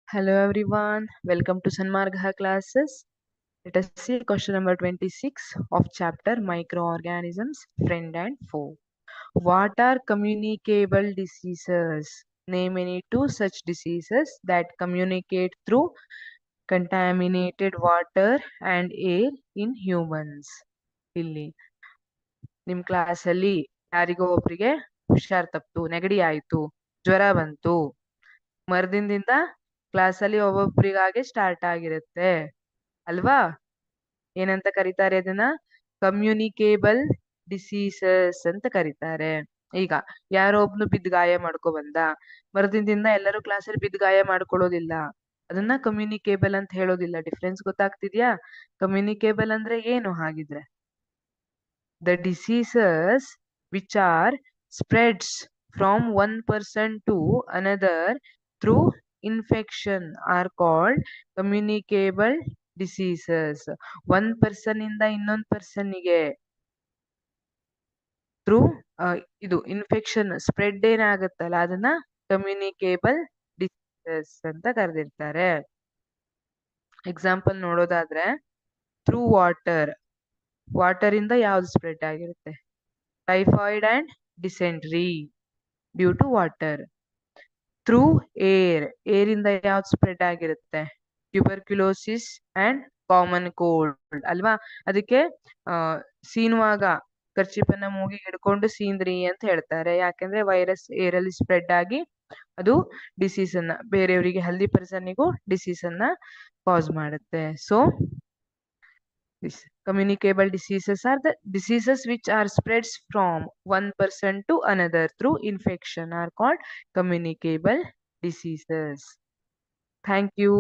Hello everyone, welcome to Sanmargha classes. Let us see question number 26 of chapter Microorganisms, Friend and Foe. What are communicable diseases? Name any two such diseases that communicate through contaminated water and air in humans. ಇಲ್ಲಿ ನಿಮ್ ಕ್ಲಾಸಲ್ಲಿ ಯಾರಿಗೋ ಒಬ್ರಿಗೆ ಹುಷಾರ್ ತಪ್ತು, ನೆಗಡಿ ಆಯ್ತು, ಜ್ವರ ಬಂತು, ಮರ್ದಿಂದಿಂದ ಕ್ಲಾಸಲ್ಲಿ ಒಬ್ಬೊಬ್ರಿಗಾಗೆ ಸ್ಟಾರ್ಟ್ ಆಗಿರುತ್ತೆ ಅಲ್ವಾ? ಏನಂತ ಕರೀತಾರೆ ಅದನ್ನ? ಕಮ್ಯುನಿಕೇಬಲ್ ಡಿಸೀಸಸ್ ಅಂತ ಕರೀತಾರೆ. ಈಗ ಯಾರೋ ಒಬ್ನು ಬಿದ್ದು ಗಾಯ ಮಾಡ್ಕೊ ಬಂದ, ಮರುದಿನದಿಂದ ಎಲ್ಲರೂ ಕ್ಲಾಸಲ್ಲಿ ಬಿದ್ದು ಗಾಯ ಮಾಡ್ಕೊಳ್ಳೋದಿಲ್ಲ, ಅದನ್ನ ಕಮ್ಯುನಿಕೇಬಲ್ ಅಂತ ಹೇಳೋದಿಲ್ಲ. ಡಿಫ್ರೆನ್ಸ್ ಗೊತ್ತಾಗ್ತಿದ್ಯಾ? ಕಮ್ಯುನಿಕೇಬಲ್ ಅಂದ್ರೆ ಏನು ಹಾಗಿದ್ರೆ? The diseases which are spreads from one person to another through infection are called communicable diseases. One person ಇಂದ ಇನ್ನೊಂದ್ ಪರ್ಸನ್ನಿಗೆ ಥ್ರೂ ಇದು ಇನ್ಫೆಕ್ಷನ್ ಸ್ಪ್ರೆಡ್ ಏನಾಗುತ್ತಲ್ಲ ಅದನ್ನ ಕಮ್ಯುನಿಕೇಬಲ್ ಡಿಸೀಸಸ್ ಅಂತ ಕರೆದಿರ್ತಾರೆ. ಎಕ್ಸಾಂಪಲ್ ನೋಡೋದಾದ್ರೆ, ಥ್ರೂ ವಾಟರ್ ಇಂದ ಯಾವ್ದು ಸ್ಪ್ರೆಡ್ ಆಗಿರುತ್ತೆ? Typhoid and dysentery due to water. Through air ಇಂದ ಯಾವ್ದು ಸ್ಪ್ರೆಡ್ ಆಗಿರುತ್ತೆ? ಟ್ಯೂಬರ್ಕ್ಯುಲೋಸಿಸ್ ಅಂಡ್ ಕಾಮನ್ ಕೋಲ್ಡ್ ಅಲ್ವಾ? ಅದಕ್ಕೆ ಸೀನುವಾಗ ಕರ್ಚಿಪನ್ನ ಮೂಗಿಗೆ ಹಿಡ್ಕೊಂಡು ಸೀಂದ್ರಿ ಅಂತ ಹೇಳ್ತಾರೆ. ಯಾಕೆಂದ್ರೆ ವೈರಸ್ ಏರಲ್ಲಿ ಸ್ಪ್ರೆಡ್ ಆಗಿ ಅದು ಡಿಸೀಸ್ ಅನ್ನ ಬೇರೆಯವರಿಗೆ, ಹೆಲ್ದಿ ಪರ್ಸನ್ನಿಗೂ ಡಿಸೀಸ್ ಅನ್ನ ಕಾಸ್ ಮಾಡುತ್ತೆ. So communicable diseases are the diseases which are spreads from one person to another through infection are called communicable diseases. Thank you.